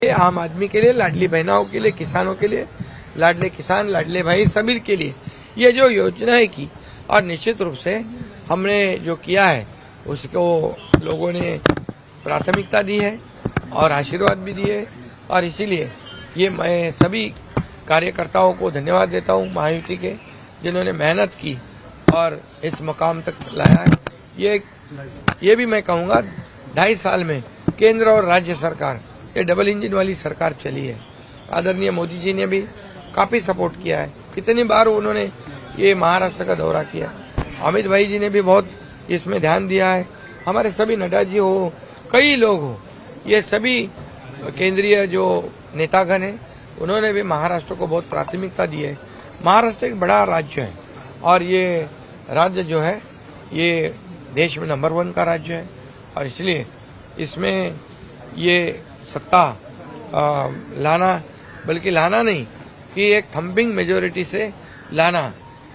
आम आदमी के लिए, लाडली बहनाओं के लिए, किसानों के लिए, लाडले किसान, लाडले भाई सभी के लिए ये जो योजना है की, और निश्चित रूप से हमने जो किया है उसको लोगों ने प्राथमिकता दी है और आशीर्वाद भी दिए, और इसीलिए ये मैं सभी कार्यकर्ताओं को धन्यवाद देता हूं महायुति के, जिन्होंने मेहनत की और इस मुकाम तक लाया है। ये भी मैं कहूंगा 2.5 साल में केंद्र और राज्य सरकार ये डबल इंजन वाली सरकार चली है। आदरणीय मोदी जी ने भी काफी सपोर्ट किया है। कितनी बार उन्होंने ये महाराष्ट्र का दौरा किया। अमित भाई जी ने भी बहुत इसमें ध्यान दिया है। हमारे सभी नड्डा जी हो, कई लोग हो, ये सभी केंद्रीय जो नेतागण है उन्होंने भी महाराष्ट्र को बहुत प्राथमिकता दी है। महाराष्ट्र एक बड़ा राज्य है और ये राज्य जो है ये देश में नंबर 1 का राज्य है, और इसलिए इसमें ये सत्ता लाना, बल्कि लाना नहीं कि एक थम्पिंग मेजोरिटी से लाना,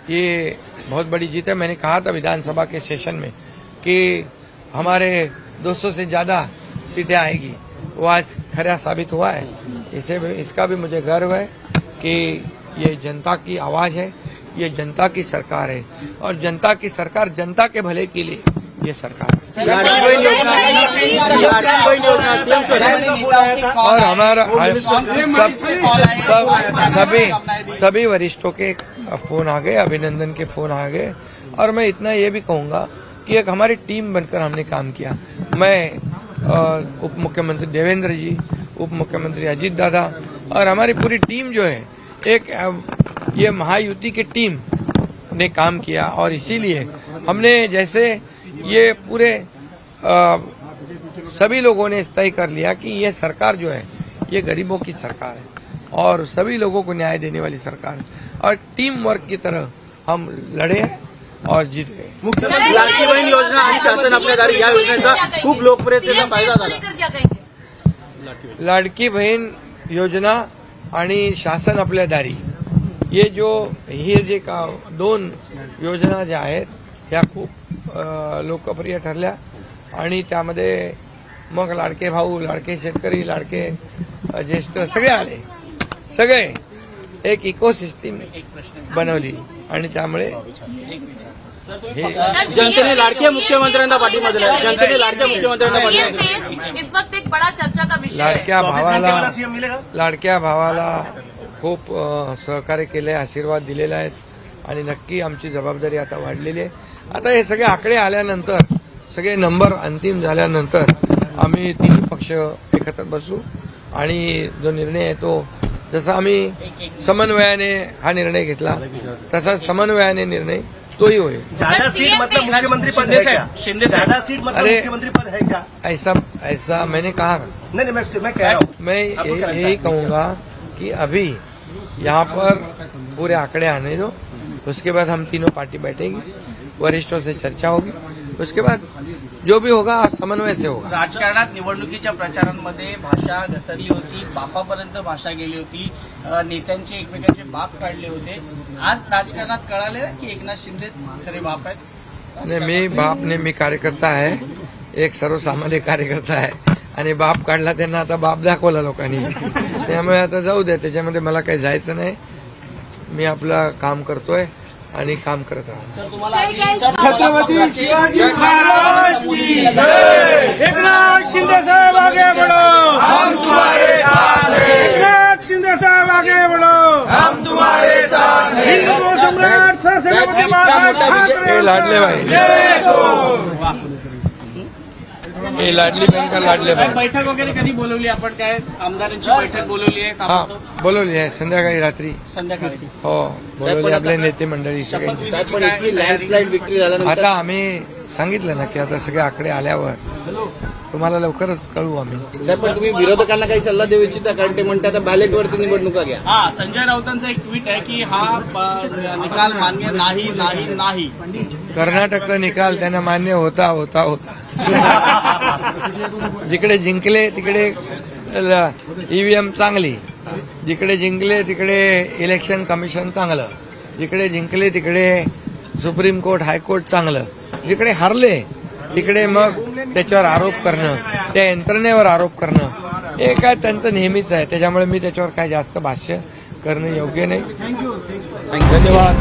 ये बहुत बड़ी जीत है। मैंने कहा था विधानसभा के सेशन में कि हमारे 200 से ज्यादा सीटें आएगी, वो आज खरा साबित हुआ है। इसका भी मुझे गर्व है कि ये जनता की आवाज है, ये जनता की सरकार है, और जनता की सरकार जनता के भले के लिए ये सरकार है। और हमारा सभी वरिष्ठों के फोन आ गए, अभिनंदन के फोन आ गए, और मैं इतना ये भी कहूंगा कि एक हमारी टीम बनकर हमने काम किया। मैं उप मुख्यमंत्री देवेंद्र जी, उप मुख्यमंत्री अजीत दादा और हमारी पूरी टीम जो है एक ये महायुति की टीम ने काम किया, और इसीलिए हमने जैसे ये पूरे सभी लोगों ने तय कर लिया कि ये सरकार जो है ये गरीबों की सरकार है और सभी लोगों को न्याय देने वाली सरकार है, और टीम वर्क की तरह हम लड़े और जीत गए। मुख्यमंत्री लाडकी बहीण योजना आणि शासन आपल्या दारी या योजनेचा खूप लोकप्रियतेचा फायदा झाला। लाडकी बहीण योजना आणि शासन आपल्या दारी ये जो हे जे 2 योजना ज्या आहेत ह्या खूप लोकप्रिय ठरल्या, आणि त्यामध्ये मग लाडके भाऊ, लाडके शेतकरी, लाडके ज्येष्ठ सगळे आले, सगळे एक इकोसिस्टम बनवली, आणि त्यामुळे जनतेने लाडक्या मुख्यमंत्र्यांना पाठिंबा दिला। जनतेने लाडक्या मुख्यमंत्र्यांना पाठिंबा दिला। इस वक्त एक बड़ा चर्चा का विषय लाडक्या भावाला खूप सहकार्य केले, आशीर्वाद दिलेला आहेत, आणि नक्की आमची जबाबदारी आता वाढलेली आहे। आता हे सगळे आकडे आल्यानंतर, सगळे नंबर अंतिम झाल्यानंतर आम्ही 3 पक्ष एकत्र बसू, आणि जो निर्णय आहे तो जसा आम्ही समन्वयाने हा निर्णय घेतला तसा समन्वयाने निर्णय तोही होईल। ज्यादा सीट मतलब मुख्यमंत्री पद है क्या? ज्यादा सीट मतलब मुख्यमंत्री पद है क्या? ऐसा मैंने कहा नहीं, मैं कह रहा हूँ, मैं यही कहूंगा कि अभी यहाँ पर पूरे आंकड़े आने दो, उसके बाद हम तीनों पार्टी बैठेंगी, वरिष्ठों से चर्चा होगी, उसके बाद जो भी होगा समन्वय से होगा। राजकारणात निवडणुकीच्या प्रचारांमध्ये भाषा घसरली होती, बापापर्यंत भाषा गेली होती, नेत्यांचे एकमेकांचे बाप काढले होते। आज राजकारणात कळाले की एकनाथ शिंदेच खरे बाप आहेत। नाही, मी बाप नाही, मी कार्यकर्ता आहे, एक सर्वसामान्य कार्यकर्ता आहे, आणि बाप काढला त्यांना आता बाप दाखवला लोकांनी, त्यामुळे आता जाऊ दे, त्याच्यामध्ये मला काही जायचं नाही। मी आपलं काम करतोय आणि काम करत राहतो। छत्रपती शिवाजी महाराज की जय। एकनाथ शिंदे साहेब आगे बढ़ो, हम तुम्हारे साथ हैं। एकनाथ शिंदे साहेब आगे बढ़ो, हम तुम्हारे साथ हैं। हिंदू सम्राट सरस्वती महाराज लाडले भाई, हे लाडली बहीण का लाडले भाई। बैठक वगैरे कधी बोलवली आपण? काय आमदारांची बैठक बोलवली आहे? हा, बोलवली आहे संध्याकाळी रात्री। संध्याकाळी हो, बोलवली आपले नेते मंडळी सगळे। लँडस्लाइड विक्ट्री झाल्यानंतर आता आम्ही सांगितलं ना की आता सगळे आकडे आल्यावर तुम्हाला लवकरच कळवू आम्ही। साहेब, पण तुम्ही विरोधकांना काही सल्ला देऊ इच्छिता? कारण ते म्हणतात आता बॅलेटवरती निवडणुका घ्या। हा, संजय राऊतांचा एक ट्विट आहे की हा निकाल मान्य नाही नाही नाही। कर्नाटकचा निकाल त्यांना मान्य होता होता होता जिकडे जिंकले तिकडे ईव्हीएम चांगली, जिकडे जिंकले तिकडे इलेक्शन कमिशन चांगलं, जिकडे जिंकले तिकडे सुप्रीम कोर्ट हायकोर्ट चांगलं, जिकडे हारले तिकडे मग त्याच्यावर आरोप करणं, त्या यंत्रणेवर आरोप करणं, हे काय त्यांचं नेहमीच आहे, त्याच्यामुळे मी त्याच्यावर काय जास्त भाष्य करणं योग्य नाही. धन्यवाद.